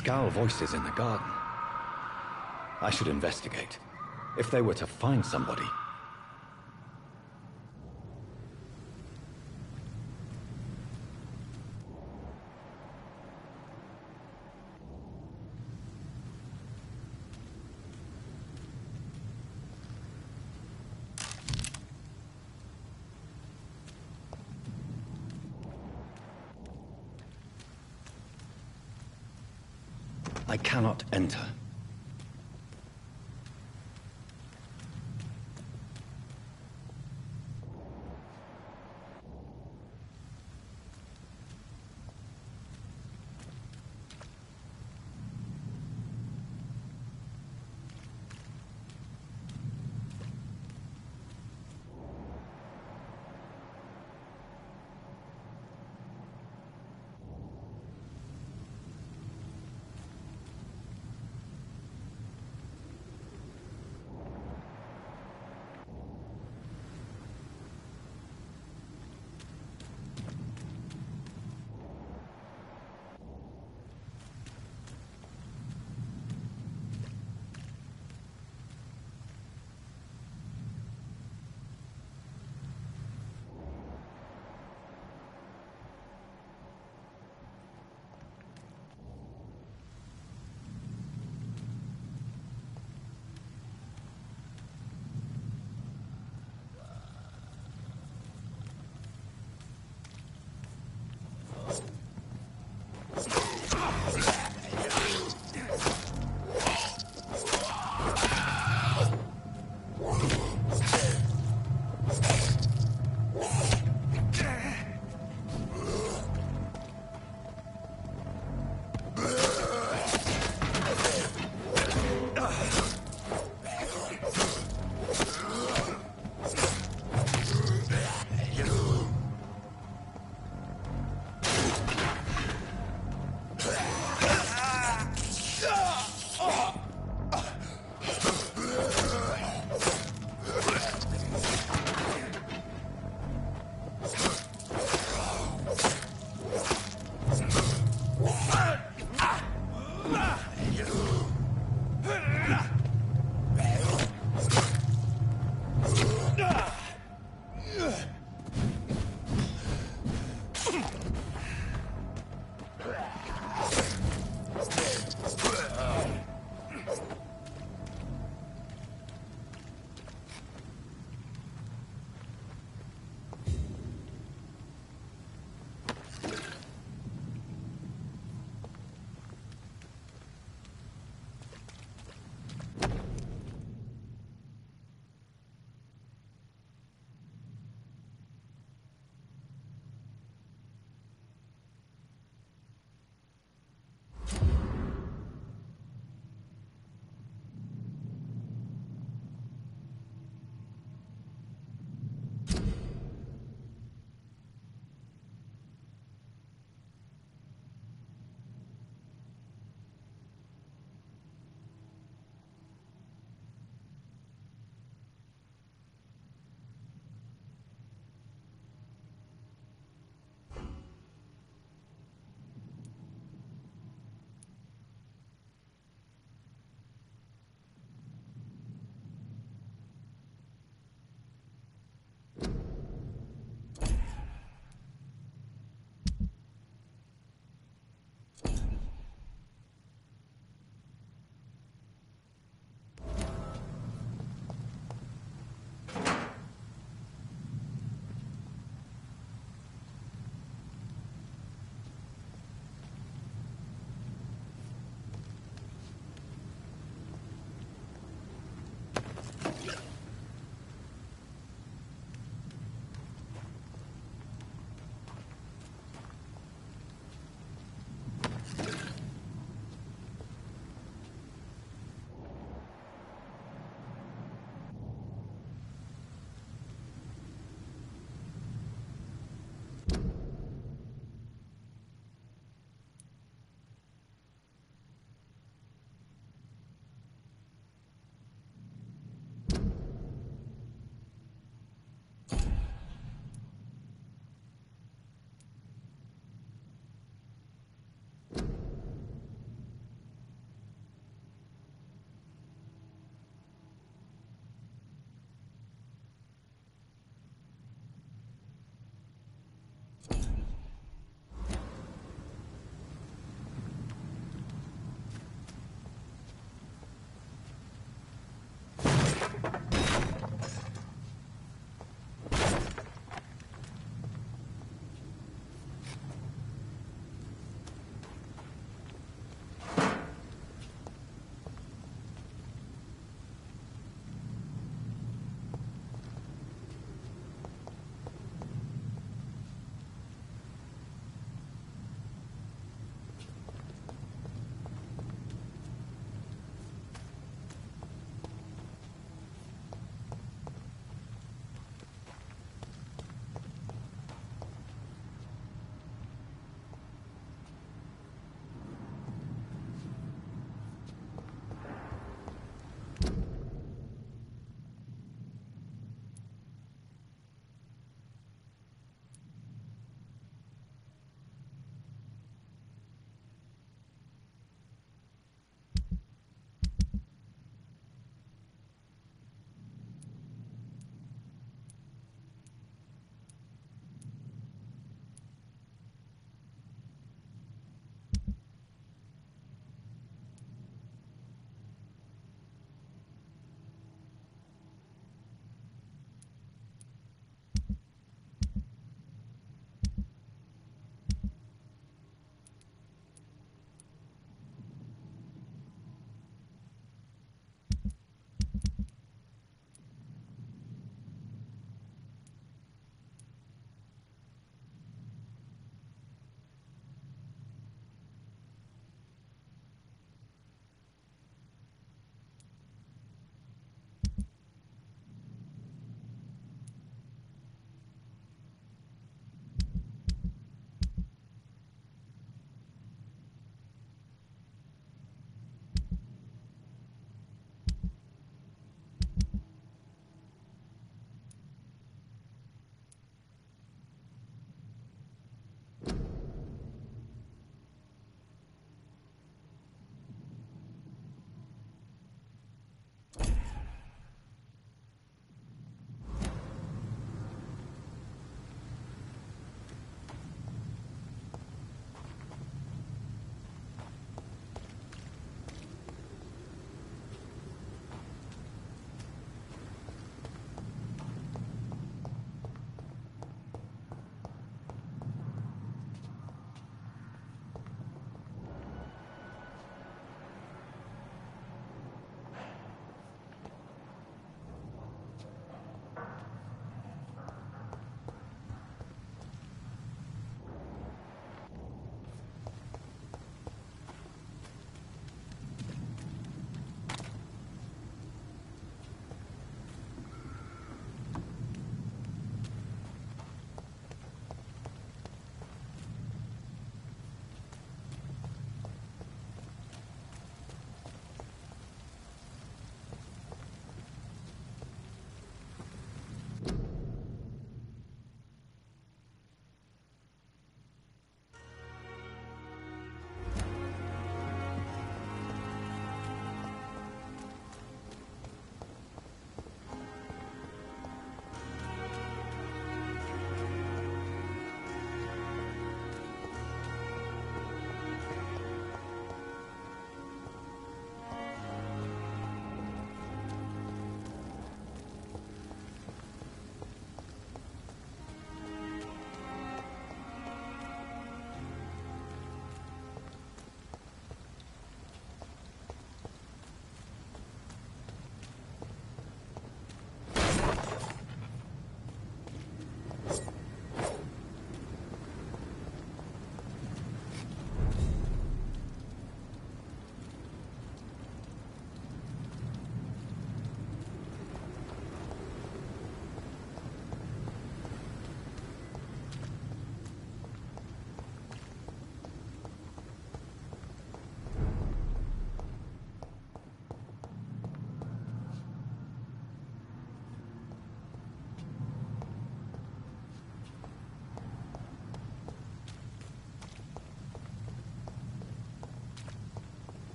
Scowl voices in the garden. I should investigate. If they were to find somebody... I cannot enter.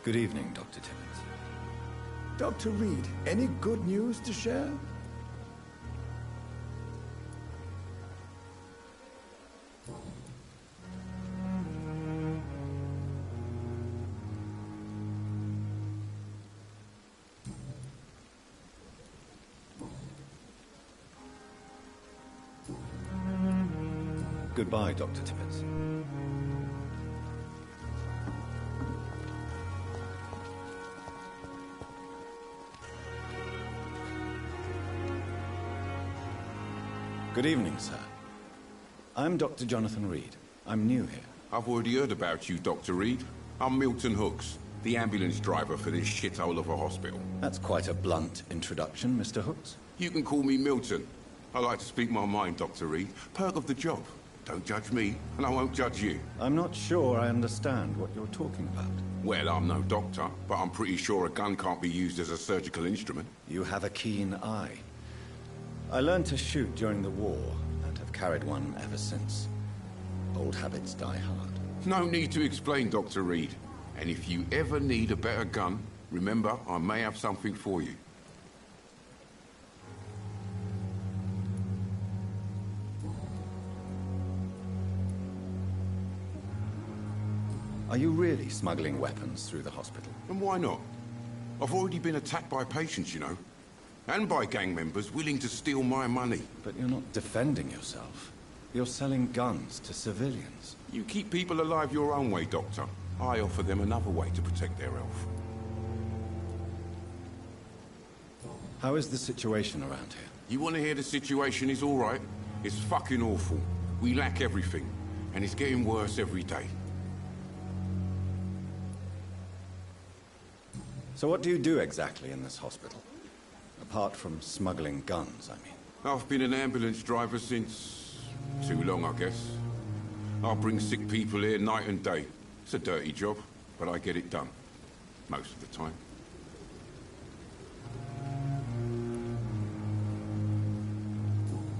Good evening, Dr. Timmons. Dr. Reed, any good news to share? Goodbye, Dr. Timmons. Good evening, sir. I'm Dr. Jonathan Reed. I'm new here. I've already heard about you, Dr. Reed. I'm Milton Hooks, the ambulance driver for this shithole of a hospital. That's quite a blunt introduction, Mr. Hooks. You can call me Milton. I like to speak my mind, Dr. Reed. Perk of the job. Don't judge me, and I won't judge you. I'm not sure I understand what you're talking about. Well, I'm no doctor, but I'm pretty sure a gun can't be used as a surgical instrument. You have a keen eye. I learned to shoot during the war, and have carried one ever since. Old habits die hard. No need to explain, Dr. Reed. And if you ever need a better gun, remember, I may have something for you. Are you really smuggling weapons through the hospital? And why not? I've already been attacked by patients, you know. And by gang members willing to steal my money. But you're not defending yourself. You're selling guns to civilians. You keep people alive your own way, Doctor. I offer them another way to protect their health. How is the situation around here? You want to hear the situation is all right? It's fucking awful. We lack everything. And it's getting worse every day. So what do you do exactly in this hospital? Apart from smuggling guns, I mean. I've been an ambulance driver since... too long, I guess. I'll bring sick people here night and day. It's a dirty job, but I get it done. Most of the time.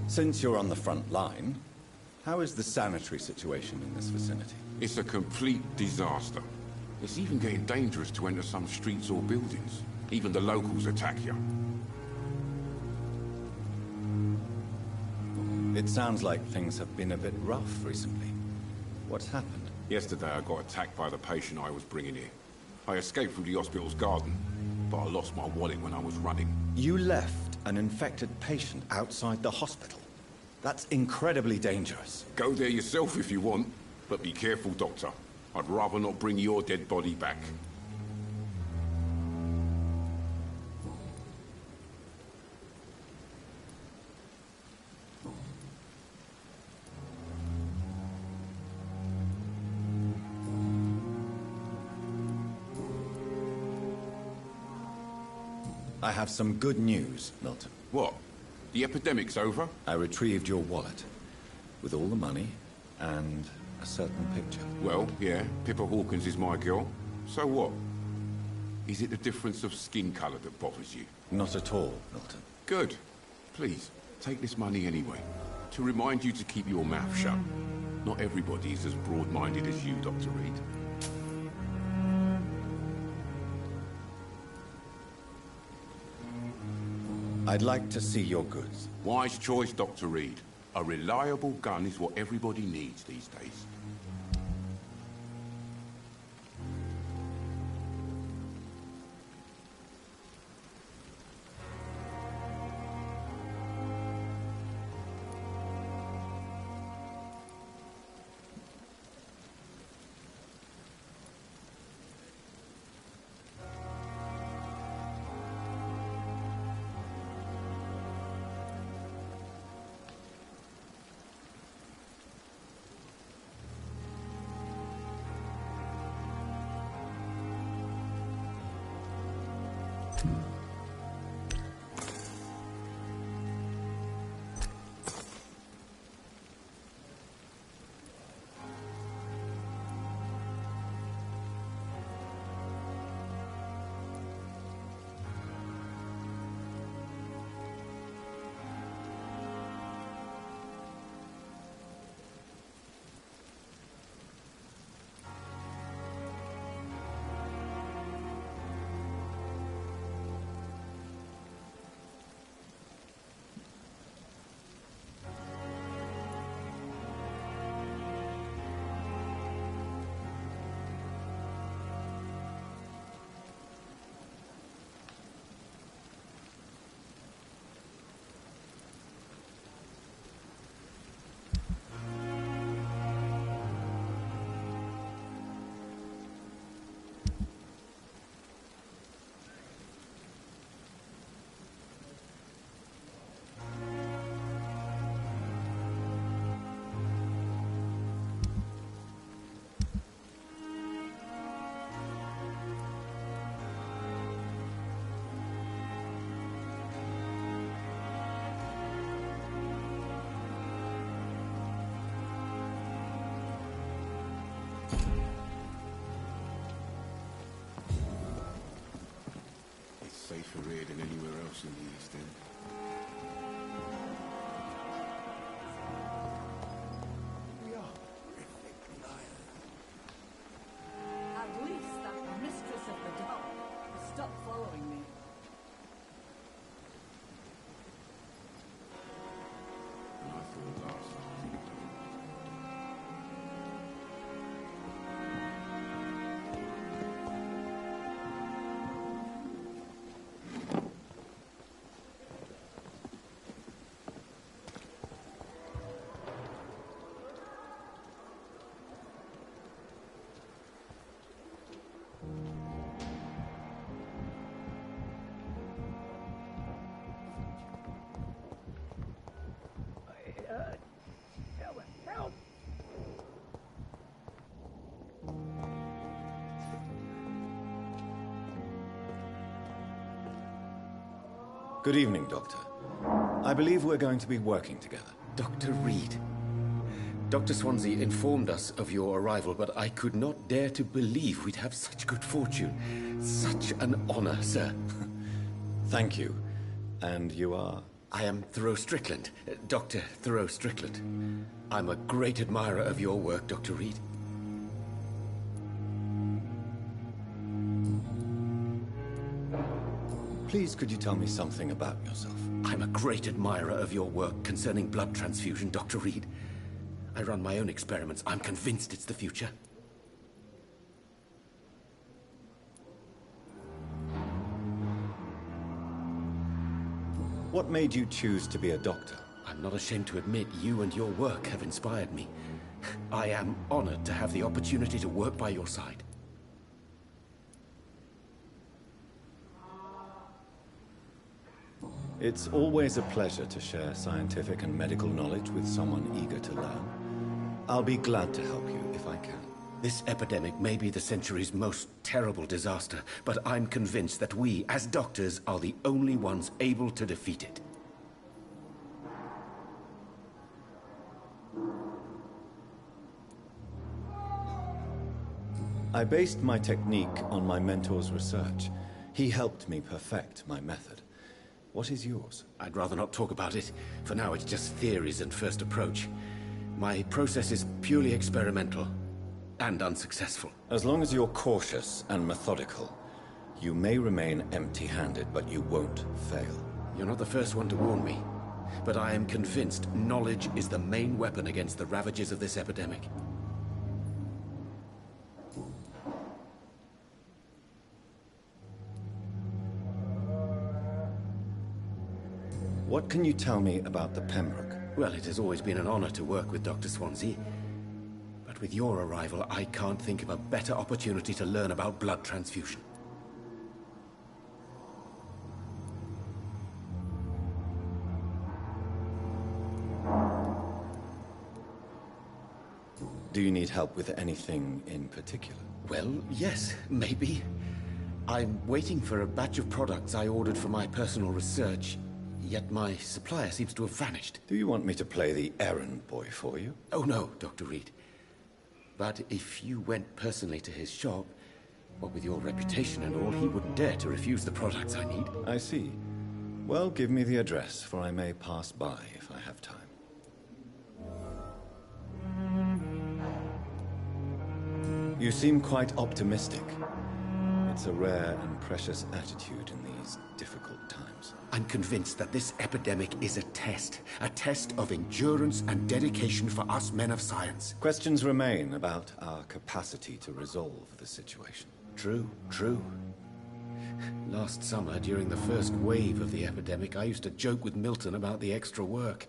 Since you're on the front line, how is the sanitary situation in this vicinity? It's a complete disaster. It's even getting dangerous to enter some streets or buildings. Even the locals attack you. It sounds like things have been a bit rough recently. What's happened? Yesterday I got attacked by the patient I was bringing here. I escaped through the hospital's garden, but I lost my wallet when I was running. You left an infected patient outside the hospital? That's incredibly dangerous. Go there yourself if you want, but be careful, Doctor. I'd rather not bring your dead body back. I have some good news, Milton. What? The epidemic's over? I retrieved your wallet, with all the money, and a certain picture. Well, yeah, Pippa Hawkins is my girl. So what? Is it the difference of skin color that bothers you? Not at all, Milton. Good. Please, take this money anyway. To remind you to keep your mouth shut. Not everybody is as broad-minded as you, Dr. Reed. I'd like to see your goods. Wise choice, Dr. Reed. A reliable gun is what everybody needs these days. career than anywhere else in the East End. We are horrific liars. At least that mistress of the dark has stopped following me. And I thought last time he'd done. Help! Good evening, Doctor. I believe we're going to be working together. Dr. Reed. Dr. Swansea informed us of your arrival, but I could not dare to believe we'd have such good fortune. Such an honor, sir. Thank you. And you are? I am Thoreau Strickland, Dr. Thoreau Strickland. I'm a great admirer of your work, Dr. Reed. Please, could you tell me something about yourself? I'm a great admirer of your work concerning blood transfusion, Dr. Reed. I run my own experiments. I'm convinced it's the future. What made you choose to be a doctor? I'm not ashamed to admit you and your work have inspired me. I am honored to have the opportunity to work by your side. It's always a pleasure to share scientific and medical knowledge with someone eager to learn. I'll be glad to help you if I can. This epidemic may be the century's most terrible disaster, but I'm convinced that we, as doctors, are the only ones able to defeat it. I based my technique on my mentor's research. He helped me perfect my method. What is yours? I'd rather not talk about it. For now, it's just theories and first approach. My process is purely experimental and unsuccessful. As long as you're cautious and methodical, you may remain empty-handed, but you won't fail. You're not the first one to warn me, but I am convinced knowledge is the main weapon against the ravages of this epidemic. What can you tell me about the Pembroke? Well, it has always been an honor to work with Dr. Swansea. But with your arrival, I can't think of a better opportunity to learn about blood transfusion. Do you need help with anything in particular? Well, yes, maybe. I'm waiting for a batch of products I ordered for my personal research, yet my supplier seems to have vanished. Do you want me to play the errand boy for you? Oh no, Dr. Reed. But if you went personally to his shop, what with your reputation and all, he wouldn't dare to refuse the products I need. I see. Well, give me the address, for I may pass by if I have time. You seem quite optimistic. It's a rare and precious attitude in these difficult times. I'm convinced that this epidemic is a test of endurance and dedication for us men of science. Questions remain about our capacity to resolve the situation. True, true. Last summer, during the first wave of the epidemic, I used to joke with Milton about the extra work.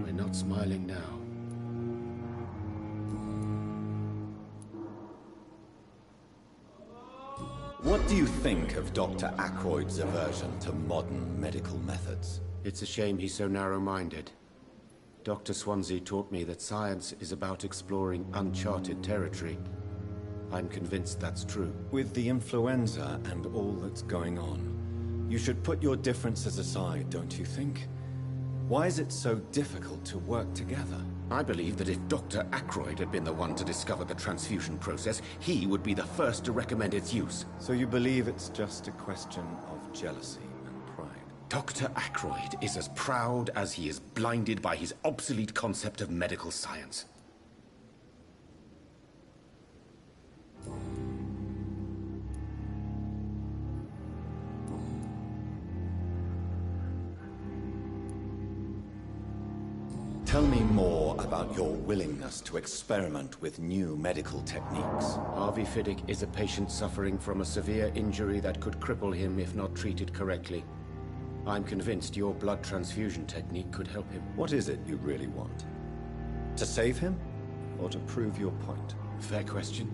We're not smiling now. What do you think of Dr. Ackroyd's aversion to modern medical methods? It's a shame he's so narrow-minded. Dr. Swansea taught me that science is about exploring uncharted territory. I'm convinced that's true. With the influenza and all that's going on, you should put your differences aside, don't you think? Why is it so difficult to work together? I believe that if Dr. Ackroyd had been the one to discover the transfusion process, he would be the first to recommend its use. So you believe it's just a question of jealousy and pride? Dr. Ackroyd is as proud as he is blinded by his obsolete concept of medical science. Tell me more about your willingness to experiment with new medical techniques. Harvey Fiddick is a patient suffering from a severe injury that could cripple him if not treated correctly. I'm convinced your blood transfusion technique could help him. What is it you really want? To save him, or to prove your point? Fair question.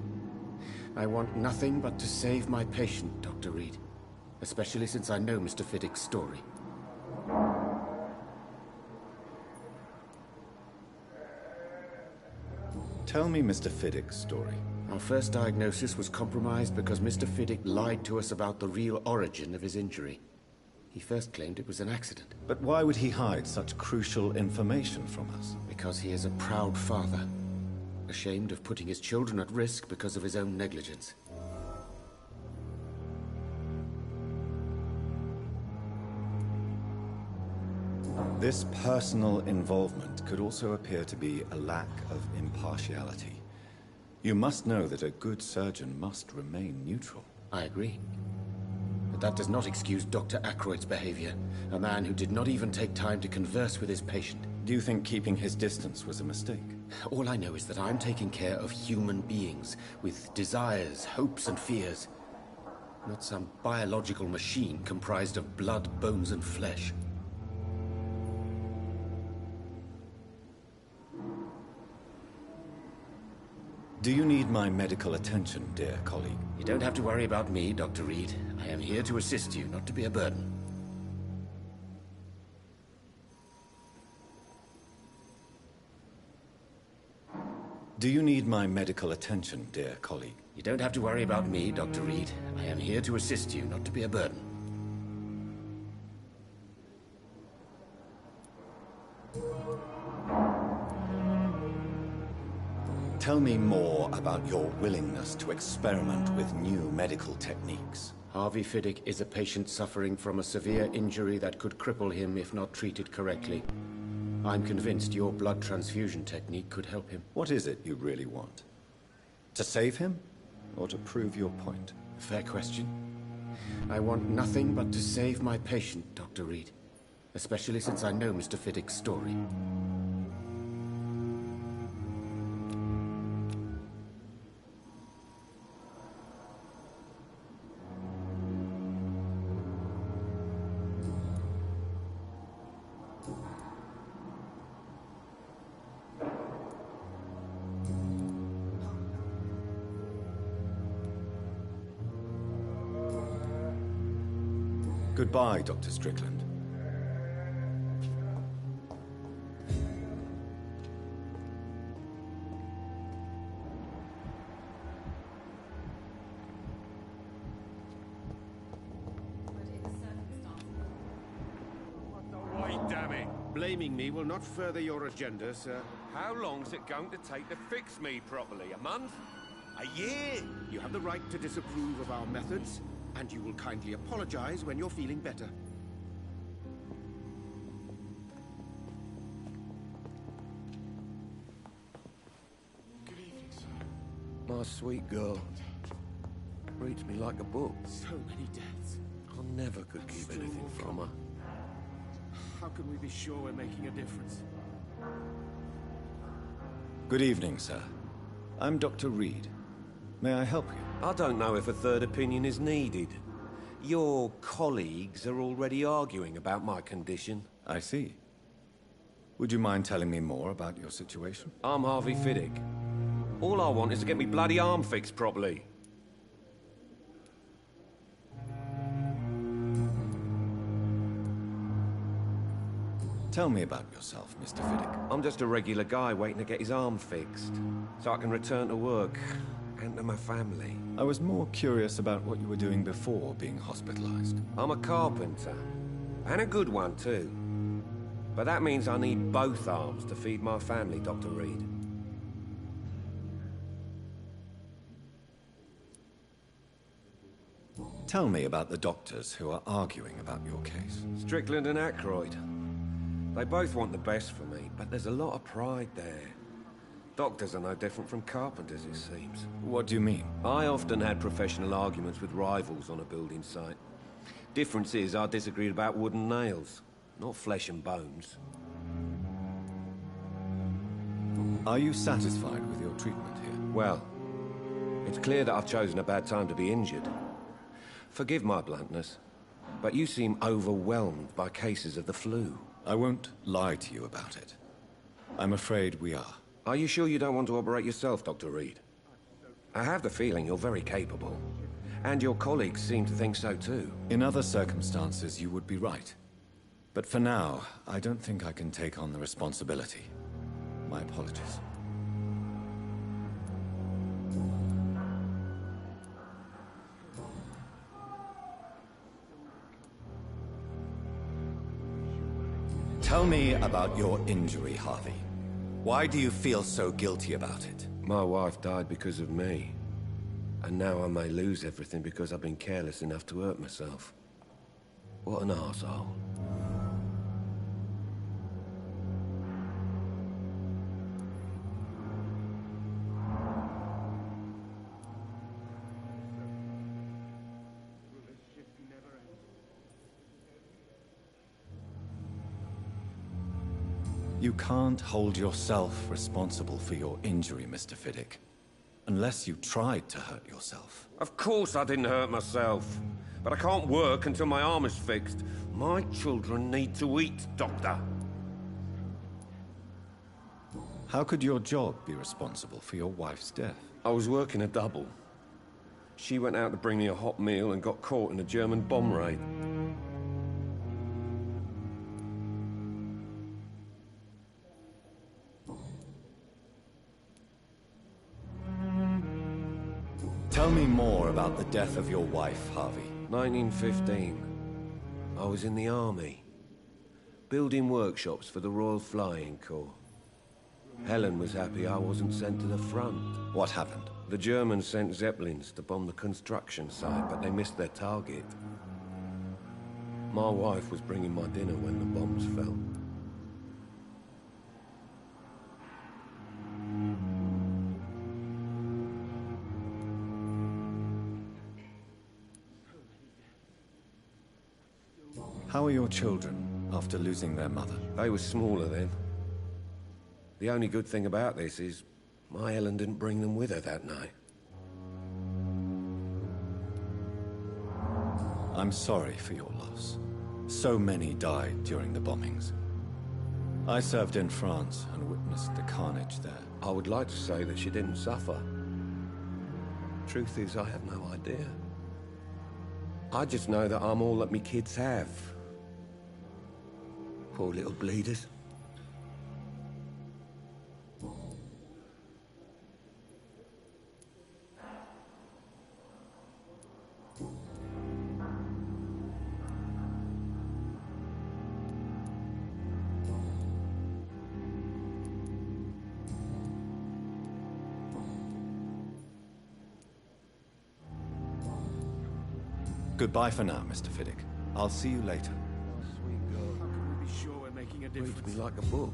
I want nothing but to save my patient, Dr. Reed. Especially since I know Mr. Fiddick's story. Tell me Mr. Fiddick's story. Our first diagnosis was compromised because Mr. Fiddick lied to us about the real origin of his injury. He first claimed it was an accident. But why would he hide such crucial information from us? Because he is a proud father, ashamed of putting his children at risk because of his own negligence. This personal involvement could also appear to be a lack of impartiality. You must know that a good surgeon must remain neutral. I agree. But that does not excuse Dr. Ackroyd's behavior, a man who did not even take time to converse with his patient. Do you think keeping his distance was a mistake? All I know is that I'm taking care of human beings, with desires, hopes, and fears. Not some biological machine comprised of blood, bones, and flesh. Do you need my medical attention, dear colleague? You don't have to worry about me, Dr. Reed. I am here to assist you, not to be a burden. Do you need my medical attention, dear colleague? You don't have to worry about me, Dr. Reed. I am here to assist you, not to be a burden. Tell me more about your willingness to experiment with new medical techniques. Harvey Fiddick is a patient suffering from a severe injury that could cripple him if not treated correctly. I'm convinced your blood transfusion technique could help him. What is it you really want? To save him, or to prove your point? Fair question. I want nothing but to save my patient, Dr. Reed. Especially since I know Mr. Fiddick's story. Goodbye, Dr. Strickland. Wait, damn it! Blaming me will not further your agenda, sir. How long's it going to take to fix me properly? A month? A year? You have the right to disapprove of our methods, and you will kindly apologize when you're feeling better. Good evening, sir. My sweet girl. Reads me like a book. So many deaths. I never could keep anything from her. How can we be sure we're making a difference? Good evening, sir. I'm Dr. Reed. May I help you? I don't know if a third opinion is needed. Your colleagues are already arguing about my condition. I see. Would you mind telling me more about your situation? I'm Harvey Fiddick. All I want is to get me bloody arm fixed properly. Tell me about yourself, Mr. Fiddick. I'm just a regular guy waiting to get his arm fixed, so I can return to work and to my family. I was more curious about what you were doing before being hospitalized. I'm a carpenter, and a good one too. But that means I need both arms to feed my family, Dr. Reed. Tell me about the doctors who are arguing about your case. Strickland and Aykroyd. They both want the best for me, but there's a lot of pride there. Doctors are no different from carpenters, it seems. What do you mean? I often had professional arguments with rivals on a building site. Difference is, I disagreed about wooden nails, not flesh and bones. Are you satisfied with your treatment here? Well, it's clear that I've chosen a bad time to be injured. Forgive my bluntness, but you seem overwhelmed by cases of the flu. I won't lie to you about it. I'm afraid we are. Are you sure you don't want to operate yourself, Dr. Reed? I have the feeling you're very capable. And your colleagues seem to think so too. In other circumstances, you would be right. But for now, I don't think I can take on the responsibility. My apologies. Tell me about your injury, Harvey. Why do you feel so guilty about it? My wife died because of me. And now I may lose everything because I've been careless enough to hurt myself. What an arsehole. You can't hold yourself responsible for your injury, Mr. Fiddick. Unless you tried to hurt yourself. Of course I didn't hurt myself. But I can't work until my arm is fixed. My children need to eat, Doctor. How could your job be responsible for your wife's death? I was working a double. She went out to bring me a hot meal and got caught in a German bomb raid. Tell me more about the death of your wife, Harvey. 1915. I was in the army. Building workshops for the Royal Flying Corps. Helen was happy I wasn't sent to the front. What happened? The Germans sent Zeppelins to bomb the construction site, but they missed their target. My wife was bringing my dinner when the bombs fell. How are your children after losing their mother? They were smaller then. The only good thing about this is my Helen didn't bring them with her that night. I'm sorry for your loss. So many died during the bombings. I served in France and witnessed the carnage there. I would like to say that she didn't suffer. Truth is, I have no idea. I just know that I'm all that me kids have. Poor little bleeders. Goodbye for now, Mr. Fiddick. I'll see you later. Sweet girl. How can we be sure we're making a Reads difference? me like a book.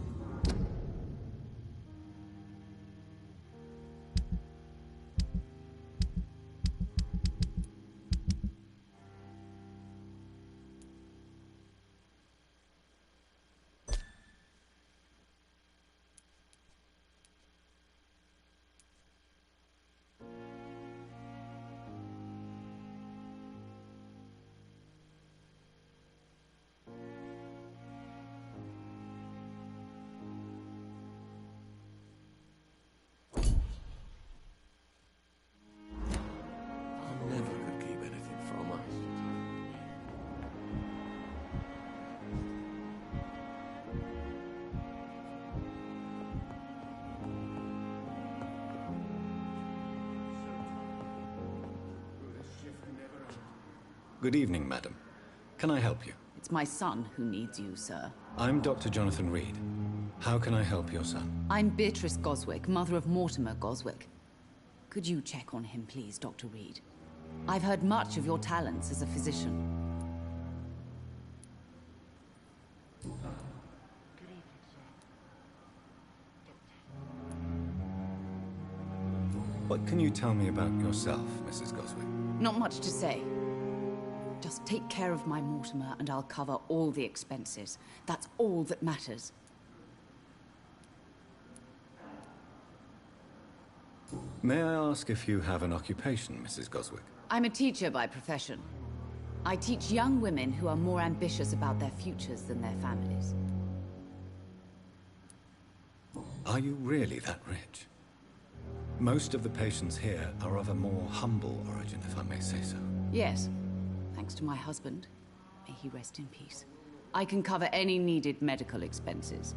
I never could keep anything from us. Good evening, madam. Can I help you? It's my son who needs you, sir. I'm Dr. Jonathan Reed. How can I help your son? I'm Beatrice Goswick, mother of Mortimer Goswick. Could you check on him, please, Dr. Reed? I've heard much of your talents as a physician. What can you tell me about yourself, Mrs. Goswick? Not much to say. Just take care of my Mortimer and I'll cover all the expenses. That's all that matters. May I ask if you have an occupation, Mrs. Goswick? I'm a teacher by profession. I teach young women who are more ambitious about their futures than their families. Are you really that rich? Most of the patients here are of a more humble origin, if I may say so. Yes, thanks to my husband. May he rest in peace. I can cover any needed medical expenses.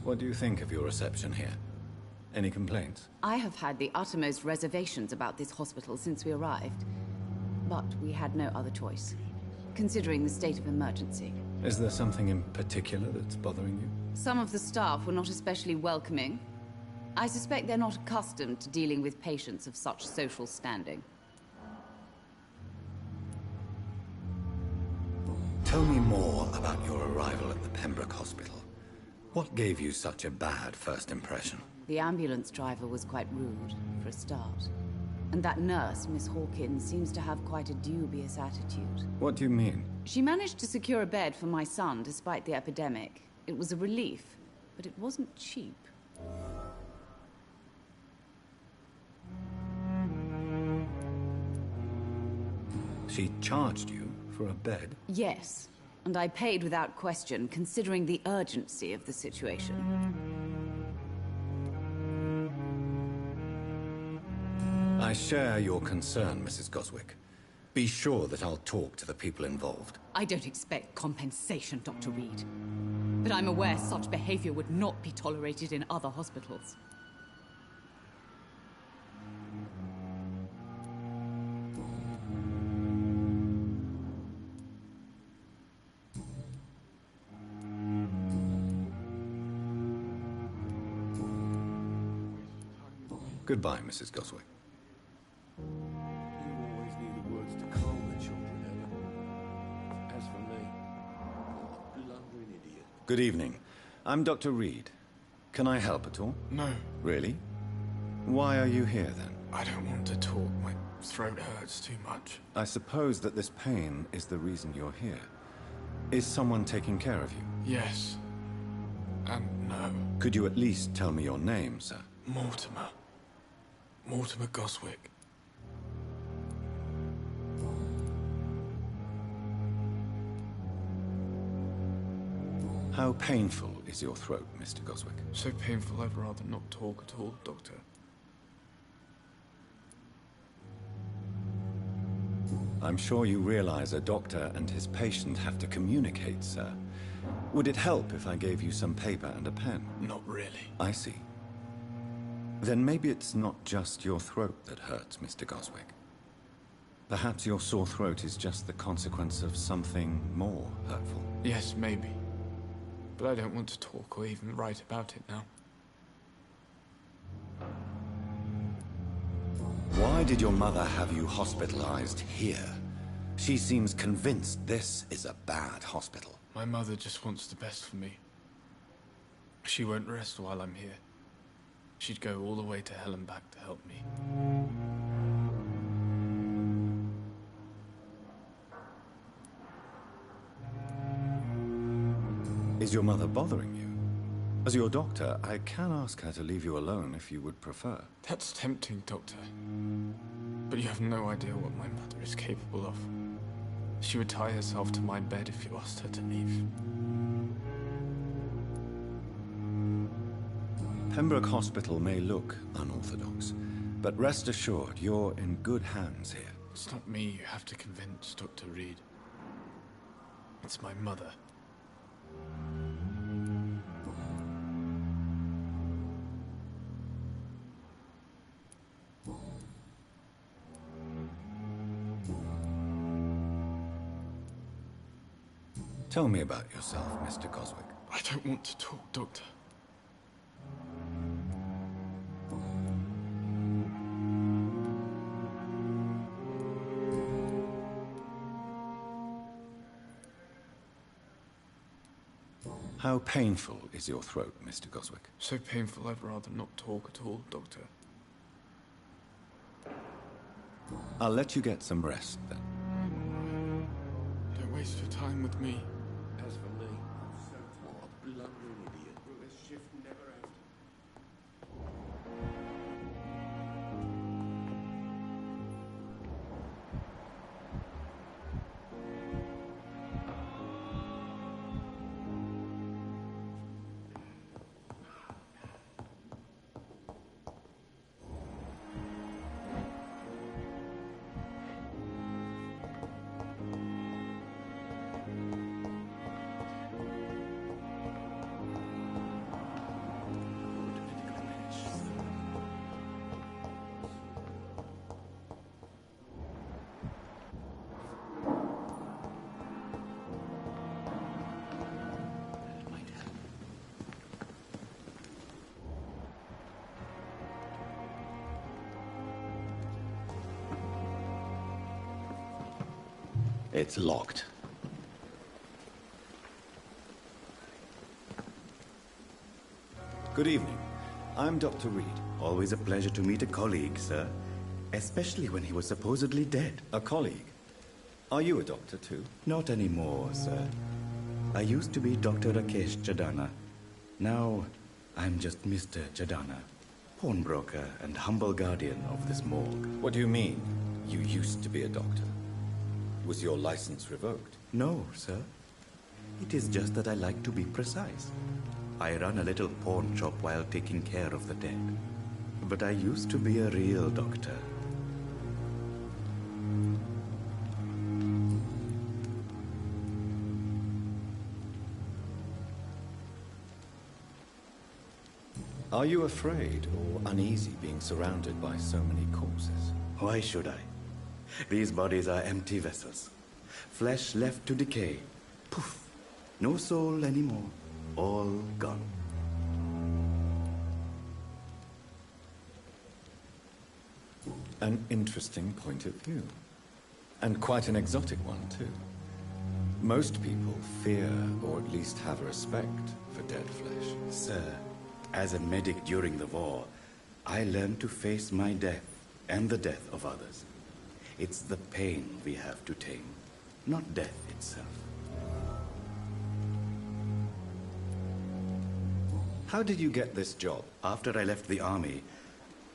What do you think of your reception here? Any complaints? I have had the uttermost reservations about this hospital since we arrived. But we had no other choice, considering the state of emergency. Is there something in particular that's bothering you? Some of the staff were not especially welcoming. I suspect they're not accustomed to dealing with patients of such social standing. Tell me more about your arrival at the Pembroke Hospital. What gave you such a bad first impression? The ambulance driver was quite rude, for a start. And that nurse, Miss Hawkins, seems to have quite a dubious attitude. What do you mean? She managed to secure a bed for my son despite the epidemic. It was a relief, but it wasn't cheap. She charged you for a bed? Yes, and I paid without question, considering the urgency of the situation. I share your concern, Mrs. Goswick. Be sure that I'll talk to the people involved. I don't expect compensation, Dr. Reed. But I'm aware such behavior would not be tolerated in other hospitals. Goodbye, Mrs. Goswick. You always knew the words to calm the children, Ellen. As for me, blundering idiot. Good evening. I'm Dr. Reed. Can I help at all? No, Really? Why are you here, then? I don't want to talk. My throat hurts too much. I suppose that this pain is the reason you're here. Is someone taking care of you? Yes. And no. Could you at least tell me your name, sir? Mortimer. Mortimer Goswick. How painful is your throat, Mr. Goswick? So painful I'd rather not talk at all, Doctor. I'm sure you realize a doctor and his patient have to communicate, sir. Would it help if I gave you some paper and a pen? Not really. I see. Then maybe it's not just your throat that hurts, Mr. Goswick. Perhaps your sore throat is just the consequence of something more hurtful. Yes, maybe. But I don't want to talk or even write about it now. Why did your mother have you hospitalized here? She seems convinced this is a bad hospital. My mother just wants the best for me. She won't rest while I'm here. She'd go all the way to hell and back to help me. Is your mother bothering you? As your doctor, I can ask her to leave you alone if you would prefer. That's tempting, Doctor. But you have no idea what my mother is capable of. She would tie herself to my bed if you asked her to leave. Pembroke Hospital may look unorthodox, but rest assured you're in good hands here. It's not me you have to convince, Dr. Reed. It's my mother. Tell me about yourself, Mr. Goswick. I don't want to talk, Doctor. How painful is your throat, Mr. Goswick? So painful I'd rather not talk at all, Doctor. I'll let you get some rest, then. Don't waste your time with me. As for me, I'm so what a blundering idiot. Will this shift never end? It's locked. Good evening. I'm Dr. Reed. Always a pleasure to meet a colleague, sir. Especially when he was supposedly dead. A colleague? Are you a doctor, too? Not anymore, sir. I used to be Dr. Rakesh Chadana. Now, I'm just Mr. Chadana, pawnbroker and humble guardian of this morgue. What do you mean, you used to be a doctor? Was your license revoked? No, sir. It is just that I like to be precise. I run a little pawn shop while taking care of the dead. But I used to be a real doctor. Are you afraid or uneasy being surrounded by so many corpses? Why should I? These bodies are empty vessels. Flesh left to decay. Poof. No soul anymore. All gone. An interesting point of view. And quite an exotic one, too. Most people fear, or at least have respect, for dead flesh. Sir, as a medic during the war, I learned to face my death and the death of others. It's the pain we have to tame, not death itself. How did you get this job? After I left the army,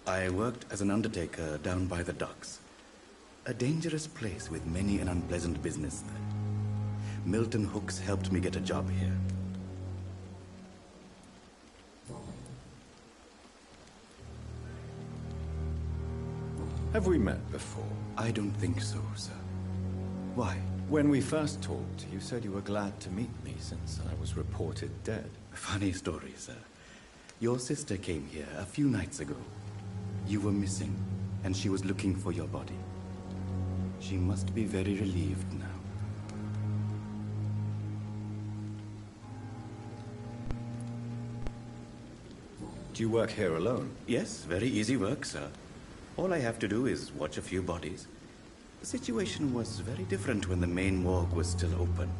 I worked as an undertaker down by the docks. A dangerous place with many an unpleasant business there. Milton Hooks helped me get a job here. Have we met before? I don't think so, sir. Why? When we first talked, you said you were glad to meet me since I was reported dead. Funny story, sir. Your sister came here a few nights ago. You were missing, and she was looking for your body. She must be very relieved now. Do you work here alone? Yes, very easy work, sir. All I have to do is watch a few bodies. The situation was very different when the main morgue was still open.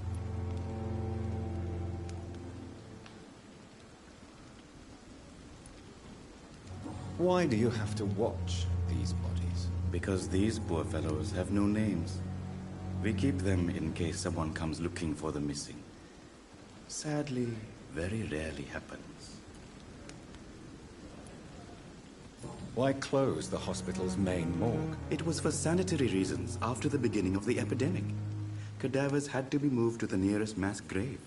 Why do you have to watch these bodies? Because these poor fellows have no names. We keep them in case someone comes looking for the missing. Sadly, very rarely happens. Why close the hospital's main morgue? It was for sanitary reasons after the beginning of the epidemic. Cadavers had to be moved to the nearest mass grave.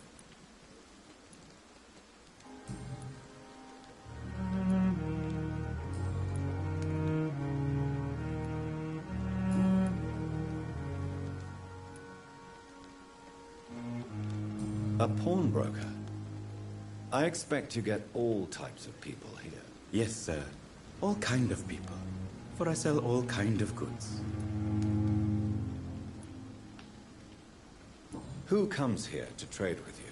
A pawnbroker? I expect you get all types of people here. Yes, sir. All kind of people. For I sell all kind of goods. Who comes here to trade with you?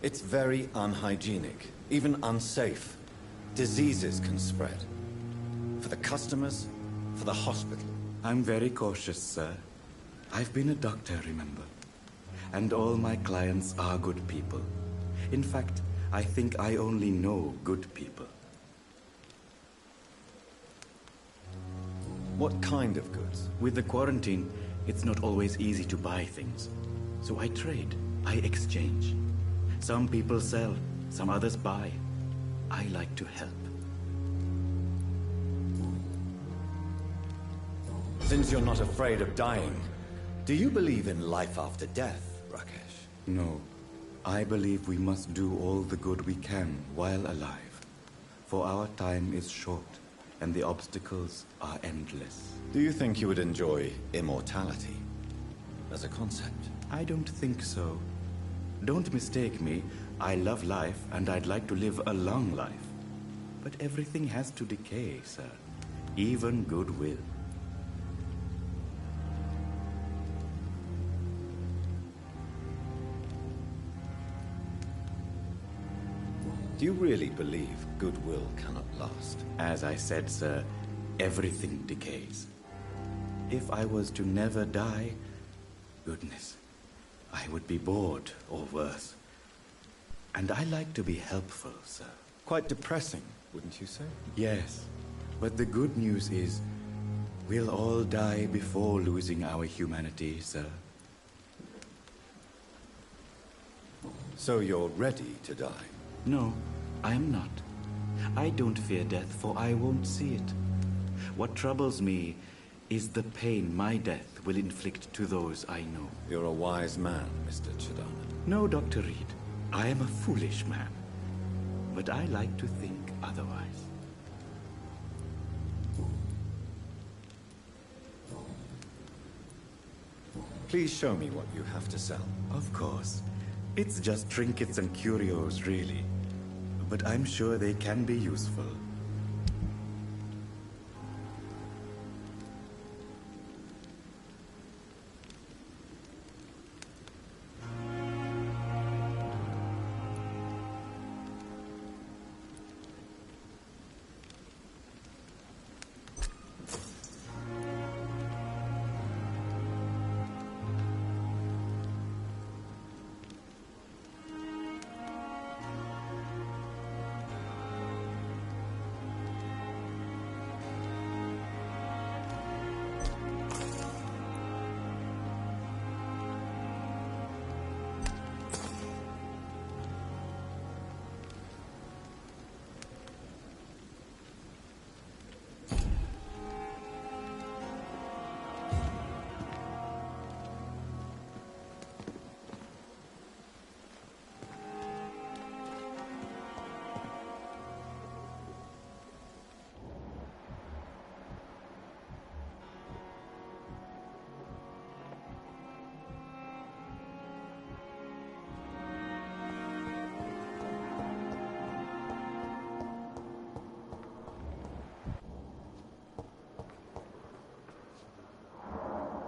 It's very unhygienic, even unsafe. Diseases can spread. For the customers, for the hospital. I'm very cautious, sir. I've been a doctor, remember? And all my clients are good people. In fact, I think I only know good people. What kind of goods? With the quarantine, it's not always easy to buy things. So I trade, I exchange. Some people sell, some others buy. I like to help. Since you're not afraid of dying, do you believe in life after death, Rakesh? No. I believe we must do all the good we can while alive. For our time is short, and the obstacles are endless. Do you think you would enjoy immortality as a concept? I don't think so. Don't mistake me. I love life, and I'd like to live a long life. But everything has to decay, sir. Even goodwill. Do you really believe goodwill cannot last? As I said, sir, everything decays. If I was to never die, goodness, I would be bored or worse. And I like to be helpful, sir. Quite depressing, wouldn't you say? Yes, but the good news is, we'll all die before losing our humanity, sir. So you're ready to die? No, I am not. I don't fear death, for I won't see it. What troubles me is the pain my death will inflict to those I know. You're a wise man, Mr. Chidana. No, Dr. Reed. I am a foolish man. But I like to think otherwise. Please show me what you have to sell. Of course. It's just trinkets and curios, really. But I'm sure they can be useful.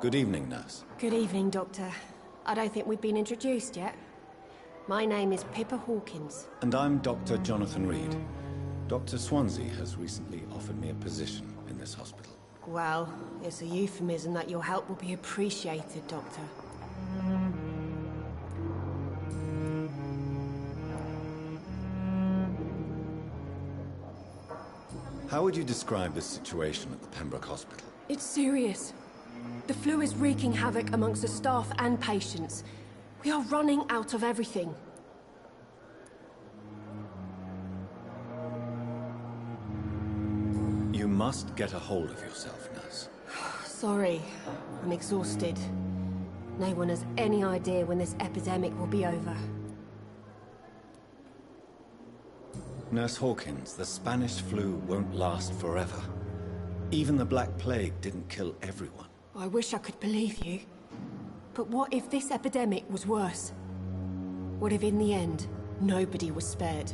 Good evening, nurse. Good evening, Doctor. I don't think we've been introduced yet. My name is Pippa Hawkins. And I'm Dr. Jonathan Reed. Dr. Swansea has recently offered me a position in this hospital. Well, it's a euphemism that your help will be appreciated, Doctor. How would you describe the situation at the Pembroke Hospital? It's serious. The flu is wreaking havoc amongst the staff and patients. We are running out of everything. You must get a hold of yourself, nurse. Sorry, I'm exhausted. No one has any idea when this epidemic will be over. Nurse Hawkins, the Spanish flu won't last forever. Even the Black Plague didn't kill everyone. I wish I could believe you. But what if this epidemic was worse? What if in the end, nobody was spared?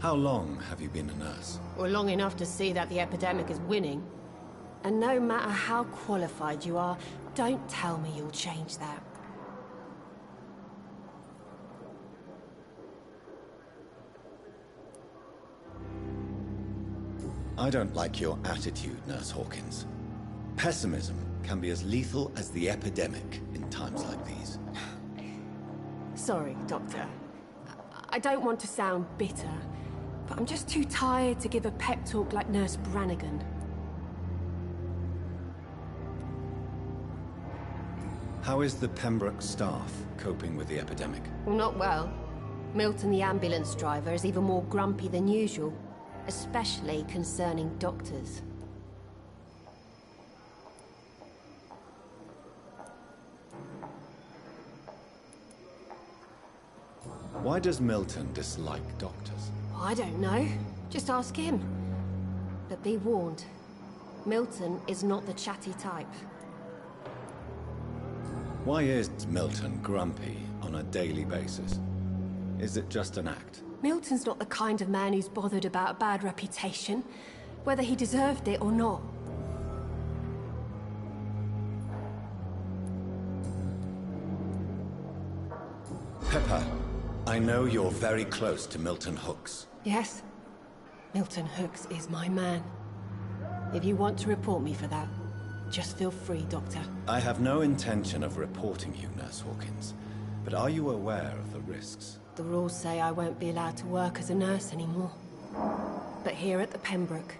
How long have you been a nurse? Well, long enough to see that the epidemic is winning. And no matter how qualified you are, don't tell me you'll change that. I don't like your attitude, Nurse Hawkins. Pessimism can be as lethal as the epidemic in times like these. Sorry, Doctor. I don't want to sound bitter, but I'm just too tired to give a pep talk like Nurse Brannigan. How is the Pembroke staff coping with the epidemic? Well, not well. Milton, the ambulance driver, is even more grumpy than usual, especially concerning doctors. Why does Milton dislike doctors? I don't know. Just ask him. But be warned, Milton is not the chatty type. Why is Milton grumpy on a daily basis? Is it just an act? Milton's not the kind of man who's bothered about a bad reputation, whether he deserved it or not. Pepper, I know you're very close to Milton Hooks. Yes, Milton Hooks is my man. If you want to report me for that, just feel free, Doctor. I have no intention of reporting you, Nurse Hawkins, but are you aware of the risks? The rules say I won't be allowed to work as a nurse anymore. But here at the Pembroke,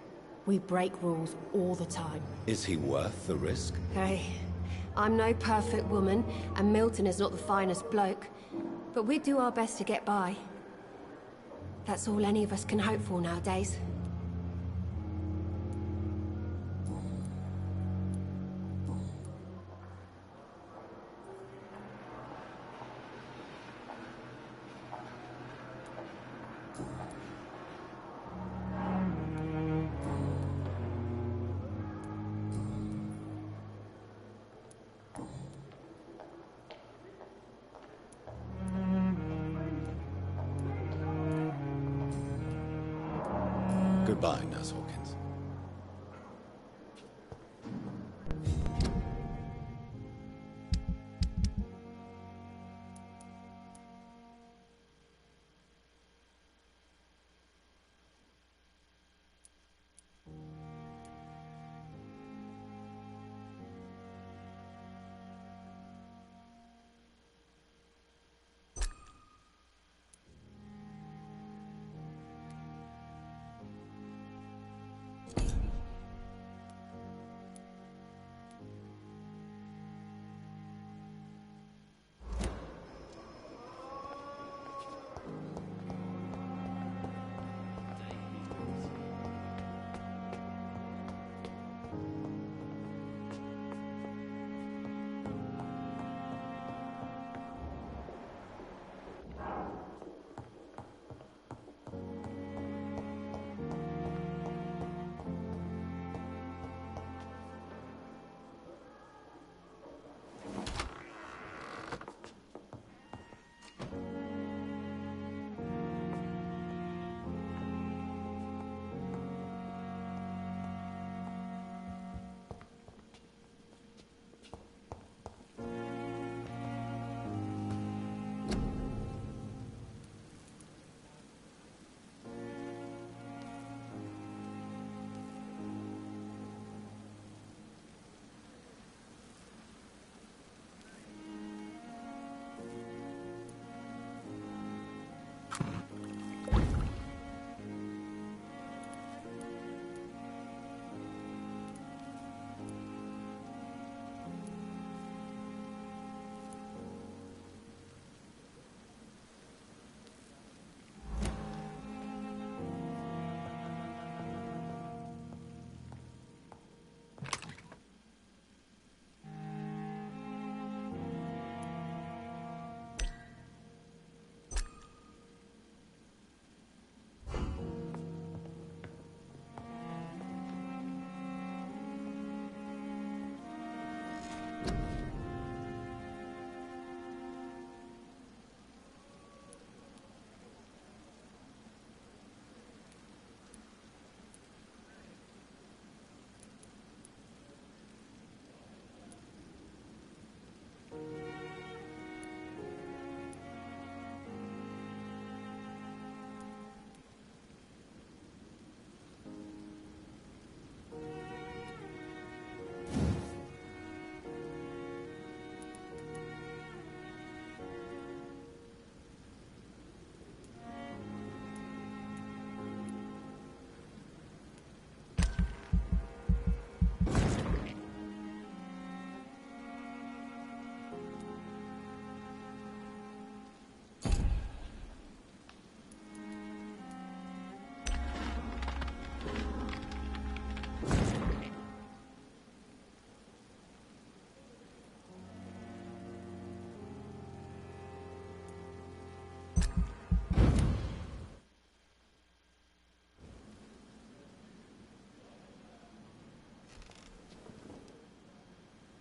we break rules all the time. Is he worth the risk? Hey, I'm no perfect woman, and Milton is not the finest bloke, but we do our best to get by. That's all any of us can hope for nowadays. Goodbye, Nurse Hawkins.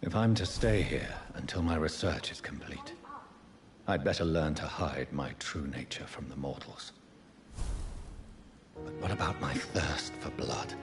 If I'm to stay here until my research is complete, I'd better learn to hide my true nature from the mortals. But what about my thirst for blood?